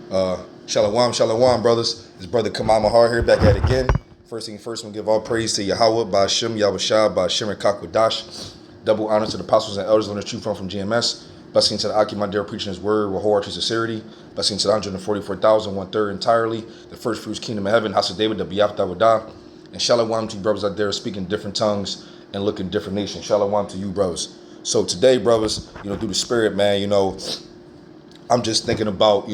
Shalom, shalom, brothers. This brother Kamal Mahar here, back at it again. First thing first, we'll give all praise to Yahawah, Bahasham, Yahawashi, Bahasham, and qadash. Double honor to the apostles and elders on the true from GMS. Blessing to the Aki, my dear, preaching his word with wholehearted sincerity. Blessing to the 144,000, 1/3 entirely. The first fruits, kingdom of heaven, house of David, the Biyaf Dawadah. And shalom to you brothers out there speaking different tongues and looking different nations. Shalom to you, brothers. So today, brothers, through the spirit, man, I'm just thinking about,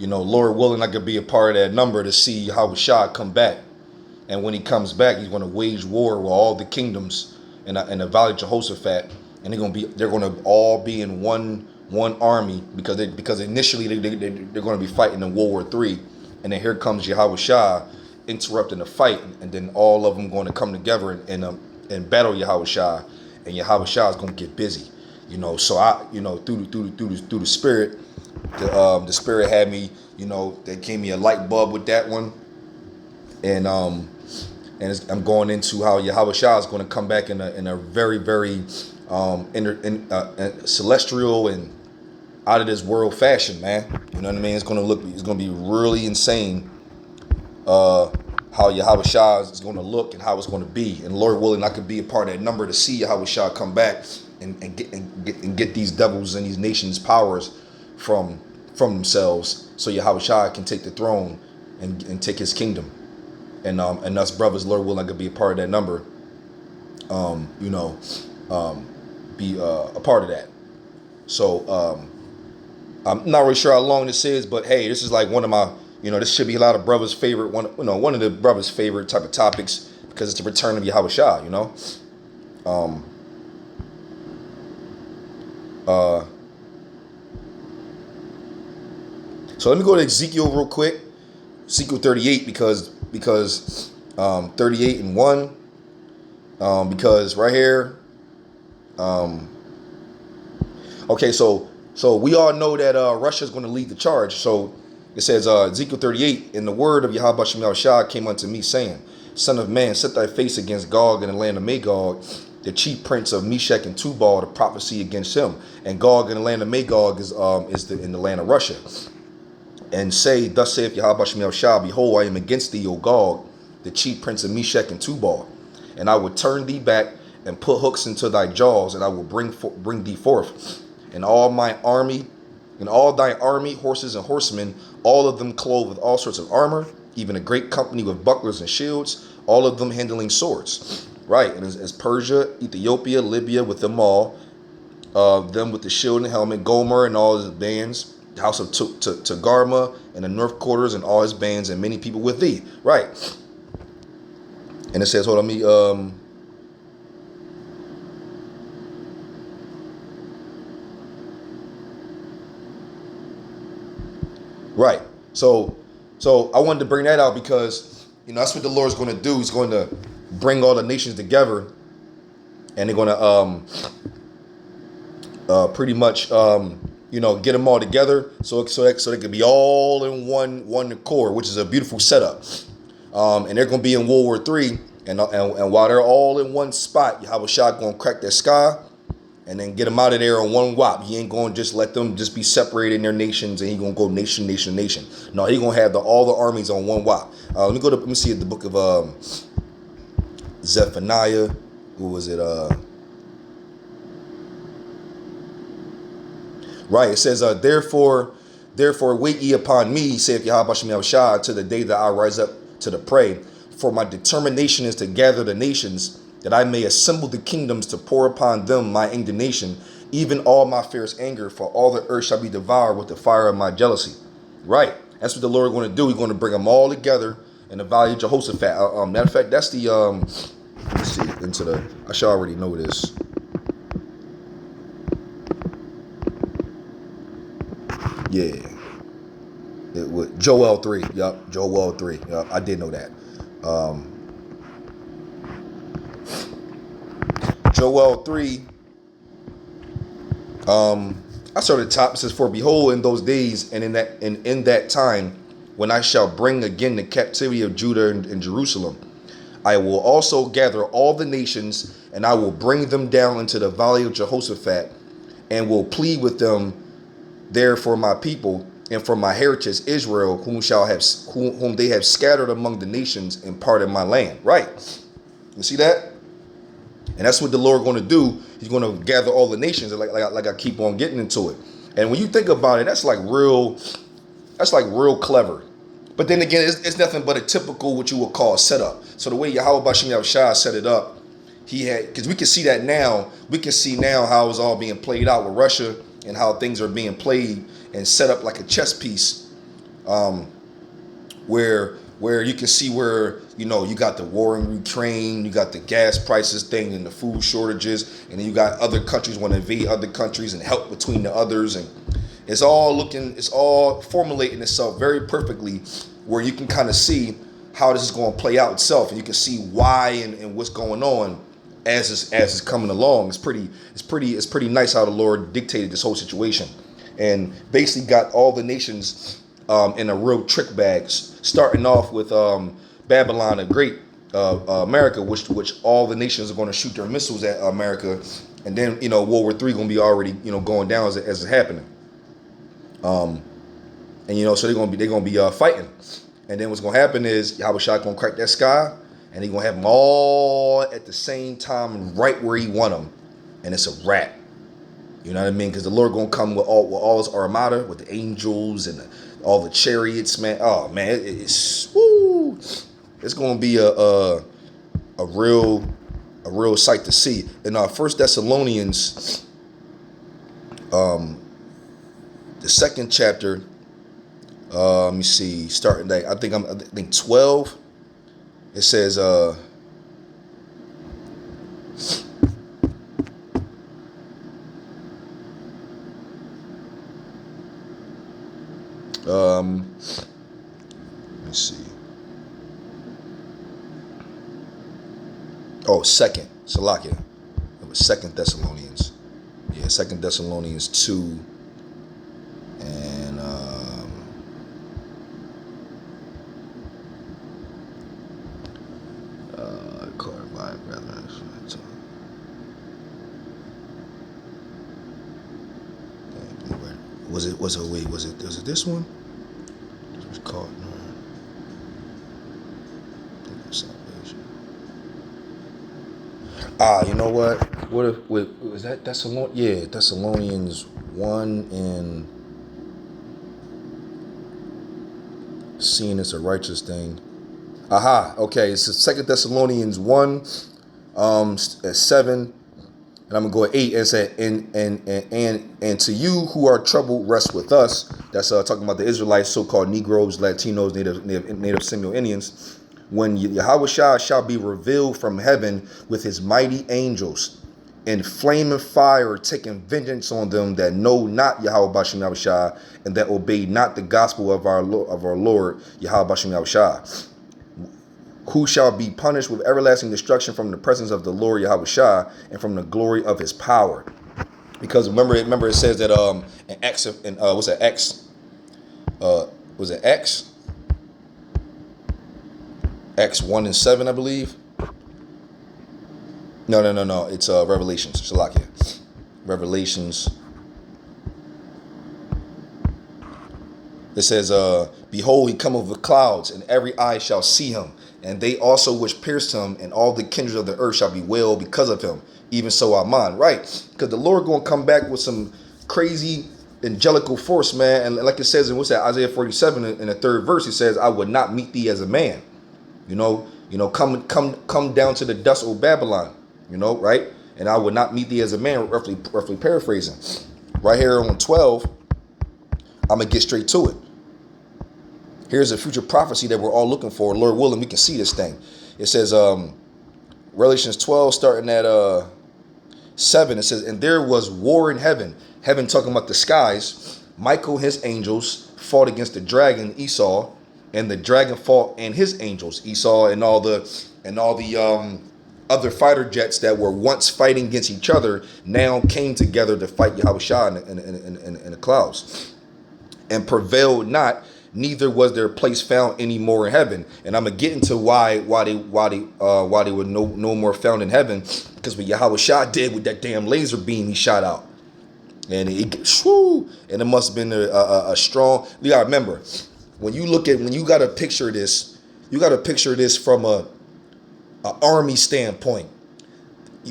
Lord willing, I could be a part of that number to see how Shah come back. And when he comes back, he's going to wage war with all the kingdoms in the Valley of Jehoshaphat, and they're going to all be in one army because initially they're going to be fighting in World War III, and then here comes Yahawashi interrupting the fight, and then all of them going to come together and battle Yahawashi, and Yahawashi is going to get busy. So I, through the spirit, the spirit had me, they gave me a light bulb with that one, and I'm going into how Yahawashi is going to come back in a very, very celestial and out of this world fashion, man. You know what I mean? It's going to be really insane. How Yahawashi is going to look and how it's going to be, and Lord willing, I could be a part of that number to see Yahawashi come back and get these devils and these nations powers from themselves, so Yahawashi can take the throne and take his kingdom, and us brothers, Lord willing, I could be a part of that number. Be a part of that. So I'm not really sure how long this is, but hey, this is like one of my, this should be a lot of brothers' favorite one of the brothers' favorite type of topics, because it's the return of Yahawashi. So let me go to Ezekiel real quick, Ezekiel 38, because 38 and 1, because right here, okay, so we all know that Russia is going to lead the charge. So it says, Ezekiel 38, and the word of Yahawashi came unto me, saying, Son of man, set thy face against Gog in the land of Magog, the chief prince of Meshech and Tubal, to prophecy against him. And Gog in the land of Magog is in the land of Russia. And say, Thus saith Yahawashi, behold, I am against thee, O Gog, the chief prince of Meshech and Tubal, and I will turn thee back and put hooks into thy jaws, and I will bring thee forth, and all my army, and all thy army, horses and horsemen, all of them clothed with all sorts of armor, even a great company with bucklers and shields, all of them handling swords. Right, and as Persia, Ethiopia, Libya, with them all, them with the shield and helmet, Gomer and all his bands, the house of Togarma and the north quarters and all his bands, and many people with thee. Right. And it says, hold on, right. So I wanted to bring that out because, that's what the Lord's going to do. He's going to bring all the nations together, and they're going to pretty much get them all together so they could be all in one accord, which is a beautiful setup. And they're going to be in World War III, and while they're all in one spot, Yahawashi going to crack that sky and then get them out of there on one whop. He ain't going to just let them just be separated in their nations, and he going to go nation. No, he going to have all the armies on one whop. Let me see the book of Zephaniah. Who was it? Right, it says, therefore wait ye upon me, saith Yahawashi, to the day that I rise up to the prey. For my determination is to gather the nations, that I may assemble the kingdoms to pour upon them my indignation, even all my fierce anger, for all the earth shall be devoured with the fire of my jealousy. Right, that's what the Lord is going to do. He's going to bring them all together in the Valley of Jehoshaphat. Matter of fact, that's the, let's see, I should already know this. Yeah, it would Joel 3. Yup, Joel 3. Yup, I did know that. Joel 3. I started at the top. It says, "For behold, in those days, and in that time, when I shall bring again the captivity of Judah and Jerusalem, I will also gather all the nations, and I will bring them down into the valley of Jehoshaphat, and will plead with them there for my people, and for my heritage Israel, whom they have scattered among the nations and parted my land. Right. You see that? And that's what the Lord going to do. He's going to gather all the nations, like I keep on getting into it. And when you think about it, that's like real clever. But then again, it's nothing but a typical what you would call a setup. So the way Yahawah set it up, he had, because we can see that now. We can see now how it's all being played out with Russia and how things are being played and set up like a chess piece, where you can see where, you know, you got the war in Ukraine, you got the gas prices thing and the food shortages, and then you got other countries want to invade other countries and help between the others, and it's all formulating itself very perfectly, where you can kind of see how this is going to play out itself, and you can see why and what's going on as it's coming along. It's pretty nice how the Lord dictated this whole situation, and basically got all the nations in a real trick bag, starting off with Babylon the Great, America, which all the nations are going to shoot their missiles at America, and then, you know, World War III going to be already, you know, going down as it's happening, and, you know, so they're going to be fighting, and then what's going to happen is Yahawashi going to crack that sky, and he's going to have them all at the same time, right where he want them, and it's a wrap. You know what I mean? Because the Lord going to come with all his armada, with the angels and all the chariots, man. Oh man, it's going to be a real sight to see. In our First Thessalonians, the second chapter, let me see, starting that, I think 12. It says, let me see. Oh, second Salakia. It was Second Thessalonians. Yeah, Second Thessalonians 2, and was it this one? It was called you know what? What if was that Thessalonians? Yeah, Thessalonians 1, and seeing it's a righteous thing. Aha, okay, it's Second Thessalonians 1, at 7. And I'm gonna go at 8 and say, and to you who are troubled, rest with us. That's talking about the Israelites, so-called Negroes, Latinos, Native Seminole Indians. When Yahawashi shall be revealed from heaven with his mighty angels, in flaming fire, taking vengeance on them that know not Yahawashi, and that obey not the gospel of our Lord Yahawashi, who shall be punished with everlasting destruction from the presence of the Lord Yahawashi and from the glory of his power. Because remember it says that in X, what's that, X? Was it X? X 1 and 7, I believe. No. It's Revelations. Shalakia. Revelations. It says, behold, he cometh with clouds, and every eye shall see him, and they also which pierced him, and all the kindreds of the earth shall bewail because of him. Even so, Amen. Right? Because the Lord going to come back with some crazy angelical force, man. And like it says in Isaiah 47 in the 3rd verse, he says, I would not meet thee as a man. You know, come down to the dust, O Babylon. You know, right? And I would not meet thee as a man, roughly paraphrasing. Right here on 12, I'm going to get straight to it. Here's a future prophecy that we're all looking for. Lord willing, we can see this thing. It says, Revelations 12, starting at 7, it says, and there was war in heaven. Heaven talking about the skies. Michael, his angels, fought against the dragon, Esau, and the dragon fought and his angels, Esau, and all the other fighter jets that were once fighting against each other now came together to fight Yahawashi in the clouds, and prevailed not. Neither was their place found any more in heaven. And I'm gonna get into why they were no more found in heaven, because what Yahawashi did with that damn laser beam he shot out. And and it must have been a strong. You gotta remember, when you gotta picture this, from a army standpoint,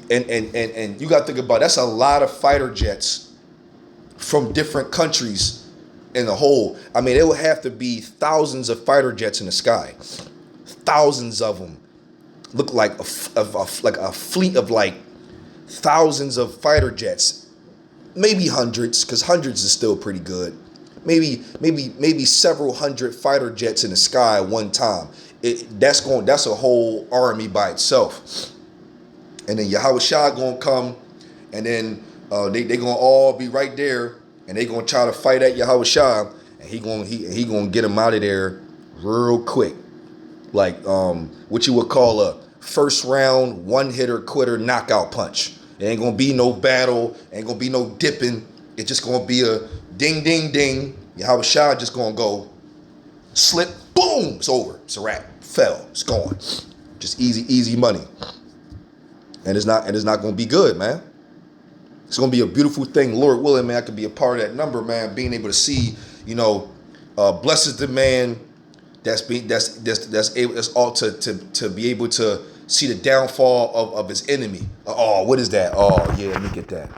and you gotta think about, that's a lot of fighter jets from different countries in the whole. I mean, it would have to be thousands of fighter jets in the sky, thousands of them. Look like a fleet of like thousands of fighter jets. Maybe hundreds, because hundreds is still pretty good. Maybe several hundred fighter jets in the sky at one time. That's a whole army by itself. And then Yahawashi gonna come, and then they gonna all be right there, and they gonna try to fight at Yahawashi, and he gonna get him out of there real quick, like what you would call a first round one hitter quitter knockout punch. There ain't gonna be no battle, ain't gonna be no dipping. It's just gonna be a ding, ding, ding. Yahawashi just gonna go slip, boom, it's over. It's a wrap. Fell. It's gone. Just easy money. And it's not gonna be good, man. It's gonna be a beautiful thing. Lord willing, man, I could be a part of that number, man. Being able to see, blesses the man that's all to be able to see the downfall of his enemy. Oh, what is that? Oh, yeah, let me get that.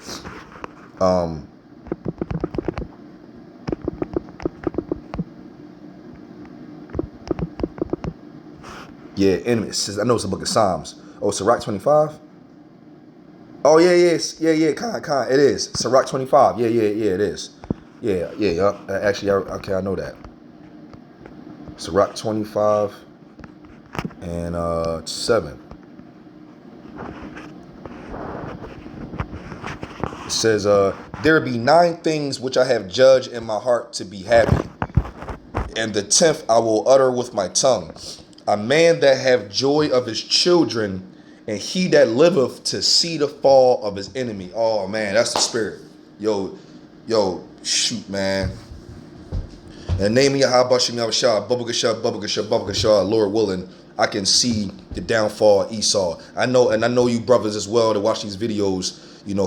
Yeah, enemy. I know it's the book of Psalms. Oh, Sirach 25? Oh, yeah, kind. It is. Sirach 25. Yeah, it is. Yeah. Actually, okay, I know that. Sirach 25 and 7. It says, there be 9 things which I have judged in my heart to be happy, and the 10th I will utter with my tongue. A man that have joy of his children, and he that liveth to see the fall of his enemy. Oh man, that's the spirit. Yo, shoot, man. In the name of Bahasham, Yahawashi, Lord willing, I can see the downfall of Esau. I know you brothers as well that watch these videos,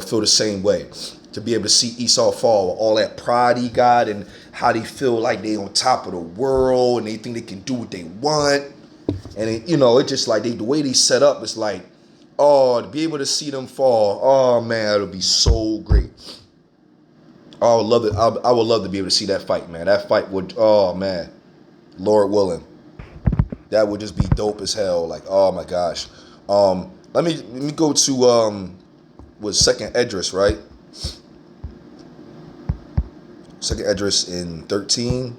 feel the same way. To be able to see Esau fall with all that pride he got, and how they feel like they on top of the world, and they think they can do what they want. And it's just like the way they set up, it's like, to be able to see them fall, oh man, it'll be so great. I would love it. I would love to be able to see that fight, man. That fight would, oh man, Lord willing, that would just be dope as hell. Like, oh my gosh. Let me go to was Second Esdras, right? Second Esdras in 13.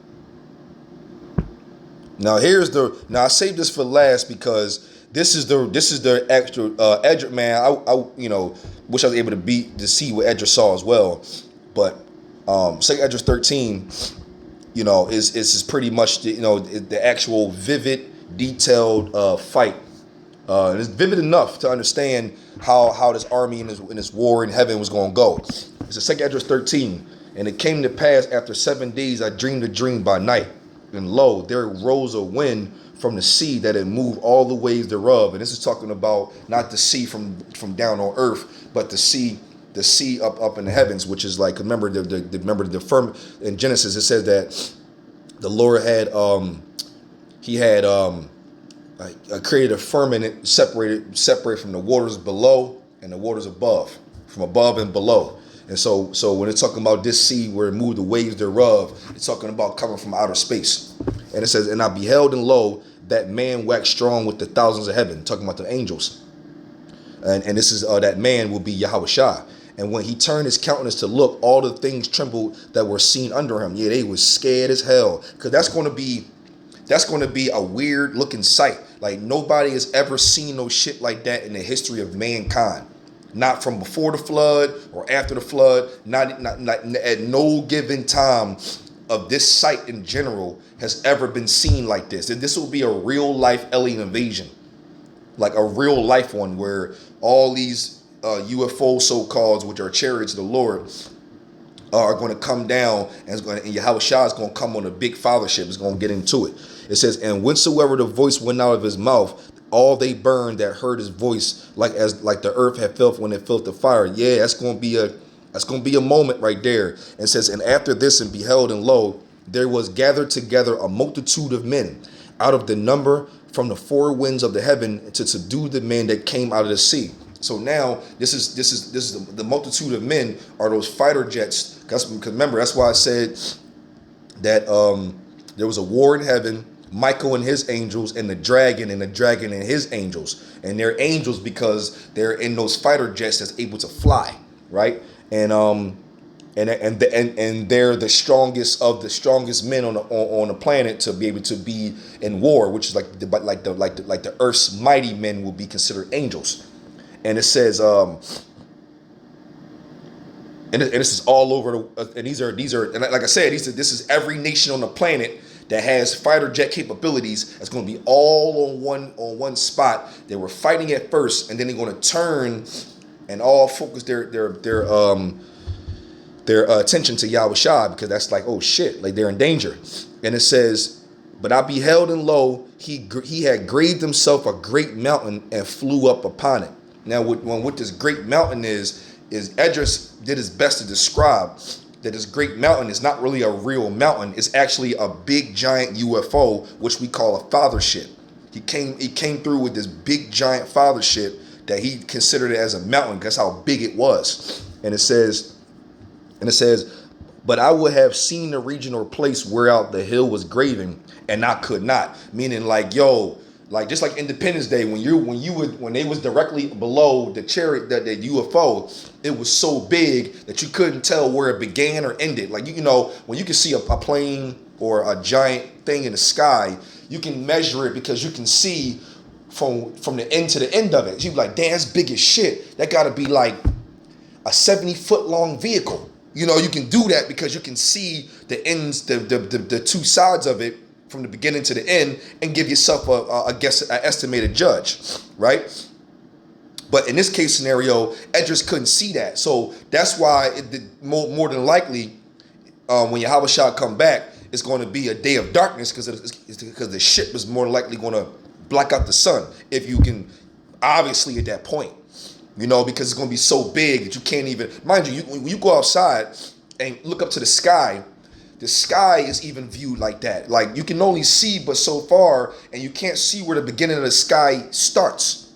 Now I saved this for last because this is the extra Esdras, man. I wish I was able to see what Esdras saw as well, but Second Esdras 13, is pretty much the actual vivid, detailed fight. And it's vivid enough to understand how this army and this war in heaven was going to go. It's a Second Esdras 13, and it came to pass after 7 days I dreamed a dream by night. And lo, there rose a wind from the sea that had moved all the waves thereof. And this is talking about not the sea from down on earth, but the sea up in the heavens, which is like, remember the firm in Genesis. It says that the Lord had created a firmament separated from the waters below and the waters above, from above and below. And so when it's talking about this sea where it moved the waves thereof, it's talking about coming from outer space. And it says, and I beheld, and lo, that man waxed strong with the thousands of heaven, talking about the angels. And this is that man will be Yahawashi. And when he turned his countenance to look, all the things trembled that were seen under him. Yeah, they was scared as hell, because that's going to be a weird looking sight. Like nobody has ever seen no shit like that in the history of mankind. Not from before the flood or after the flood. Not at no given time of this site in general has ever been seen like this. And this will be a real life alien invasion, like a real life one, where all these UFO so-called, which are chariots of the Lord, are going to come down, and Yahawashi is going to come on a big fathership. Is going to get into it. It says, and whensoever the voice went out of his mouth, all they burned that heard his voice, like the earth had felt when it felt the fire. Yeah, that's going to be That's going to be a moment right there. And it says, and after this, and beheld, and lo, there was gathered together a multitude of men out of the number from the four winds of the heaven to subdue the men that came out of the sea. So now this is the multitude of men are those fighter jets. Because remember, that's why I said that there was a war in heaven, Michael and his angels, and the dragon and his angels. And they're angels because they're in those fighter jets that's able to fly, right? And they're the strongest of the strongest men on the planet to be able to be in war, which is like the Earth's mighty men will be considered angels. And it says, and this is all over and these are, and like I said, this is every nation on the planet that has fighter jet capabilities. It's going to be all on one spot. They were fighting at first, and then they're going to turn and all focus their attention to Yahawashi, because that's like, oh shit, like they're in danger. And it says, but I beheld, and lo, he had graved himself a great mountain and flew up upon it. Now, what this great mountain is Edris did his best to describe that this great mountain is not really a real mountain. It's actually a big giant UFO, which we call a father ship. He came through with this big giant father ship that he considered it as a mountain. That's how big it was. And it says, but I would have seen the region or place whereout the hill was graven, and I could not. Meaning, like, yo, like just like Independence Day, when they was directly below the chariot, the UFO, it was so big that you couldn't tell where it began or ended. Like, you know, when you can see a plane or a giant thing in the sky, you can measure it because you can see from the end to the end of it. You be like, damn, that's big as shit. That got to be like a 70-foot long vehicle. You know, you can do that because you can see the ends, the two sides of it from the beginning to the end, and give yourself an estimated judge, right? But in this case scenario, Edris couldn't see that, so that's why more than likely, when Yahawashi come back, it's going to be a day of darkness because the ship is more than likely going to block out the sun, if you can, obviously at that point, you know, because it's going to be so big that you can't even, mind you, when you go outside and look up to the sky is even viewed like that. Like, you can only see but so far, and you can't see where the beginning of the sky starts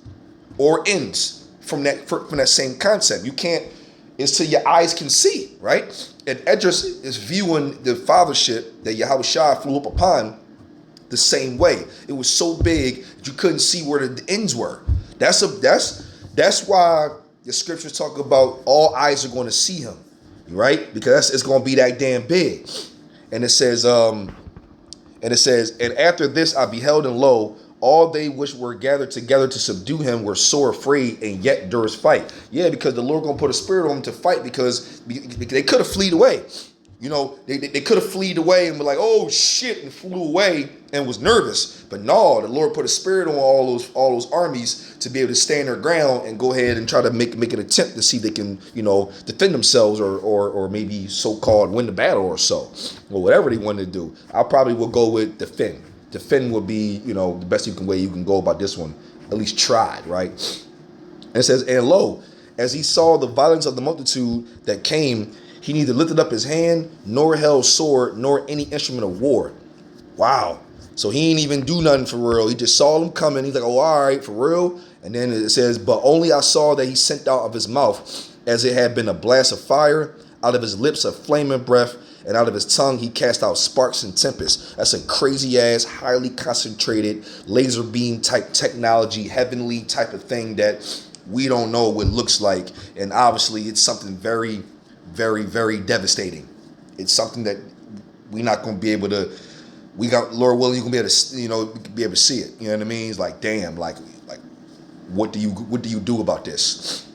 or ends from that same concept. You can't, it's till your eyes can see, right? And Edris is viewing the fathership that Yahawashi flew up upon the same way. It was so big that you couldn't see where the ends were. That's why the scriptures talk about all eyes are going to see him, right? Because it's going to be that damn big. And it says, and after this I beheld, and lo, all they which were gathered together to subdue him were sore afraid, and yet durst fight. Yeah, because the Lord gonna put a spirit on them to fight, because they could have fled away. You know, they could have fled away and were like, oh shit, and flew away and was nervous. But no, the Lord put a spirit on all those armies to be able to stand their ground and go ahead and try to make an attempt to see if they can, you know, defend themselves or maybe so-called win the battle or so, or whatever they wanted to do. I probably will go with defend. Defend would be, you know, the best way you can go about this one. At least tried, right? And it says, and lo, as he saw the violence of the multitude that came, he neither lifted up his hand, nor held sword, nor any instrument of war. Wow. So he ain't even do nothing for real. He just saw them coming. He's like, oh, all right, for real. And then it says, but only I saw that he sent out of his mouth, as it had been a blast of fire, out of his lips a flaming breath, and out of his tongue he cast out sparks and tempests. That's a crazy ass, highly concentrated laser beam type technology, heavenly type of thing that we don't know what it looks like. And obviously it's something very, very, very devastating. It's something that we're not going to be able to, Lord willing, you can be able to, you know, be able to see it. You know what I mean? It's like, damn, like what do you do about this?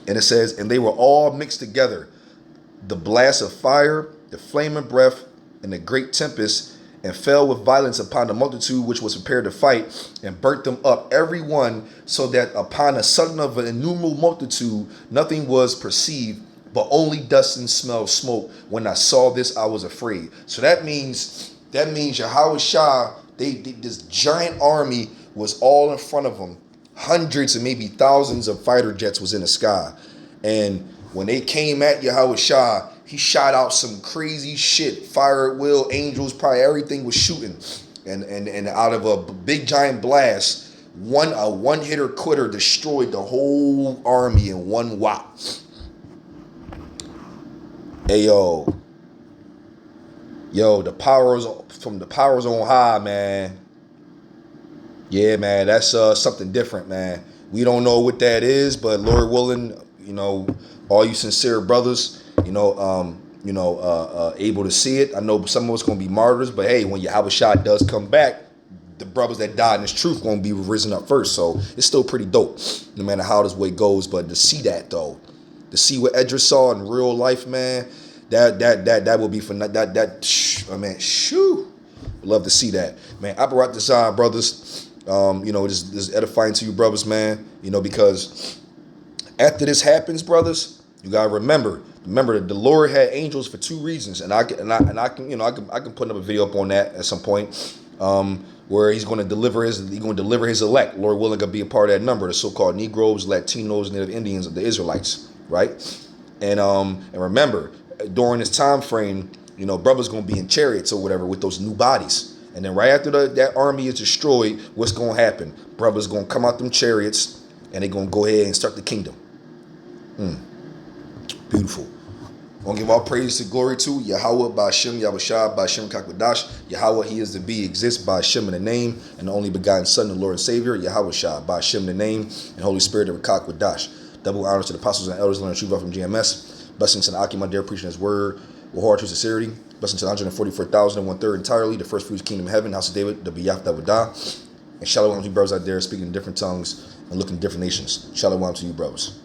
And it says, and they were all mixed together, the blast of fire, the flaming breath, and the great tempest, and fell with violence upon the multitude which was prepared to fight, and burnt them up every one, so that upon a sudden of an innumerable multitude nothing was perceived, but only dust and smell of smoke. When I saw this, I was afraid. So that means Yahawashi, this giant army was all in front of them. Hundreds and maybe thousands of fighter jets was in the sky. And when they came at Yahawashi, he shot out some crazy shit. Fire at will, angels, probably everything was shooting. And out of a big giant blast, a one-hitter quitter destroyed the whole army in one whop. Hey, yo, the powers on high, man. Yeah, man, that's something different, man. We don't know what that is, but Lord willing, all you sincere brothers, able to see it. I know some of us gonna be martyrs, but hey, when Yahawashi does come back, the brothers that died in his truth gonna be risen up first. So it's still pretty dope, no matter how this way goes. But to see that though, to see what Edris saw in real life, man, that will be for man, shoo. Love to see that, man. Aparat design, brothers. This is edifying to you, brothers, man. Because after this happens, brothers, you gotta remember that the Lord had angels for two reasons, and I can put up a video up on that at some point, where he's going to deliver his elect. Lord willing, gonna be a part of that number, the so-called Negroes, Latinos, Native Indians, the Israelites, right? And remember, during this time frame, brothers gonna be in chariots or whatever with those new bodies. And then right after that army is destroyed, what's going to happen? Brothers going to come out them chariots, and they're going to go ahead and start the kingdom. Beautiful. Going to give all praise and glory to Yahawah, Bahasham, Yahawah, Bahasham, qadash. Yahawah, he is to be, exists, Bahasham in the name, and the only begotten Son, the Lord and Savior, Yahawah, Bahasham in the name, and Holy Spirit, the qadash. Double honors to the apostles and elders, learning the truth from GMS. Blessings to the Aki, my dear, preaching his word with hard true sincerity. Blessings to 144,000 and 1/3 entirely, the first fruits, kingdom of heaven, house of David, the Yahawah. And shalom to you brothers out there speaking in different tongues and looking at different nations. Shalom to you brothers.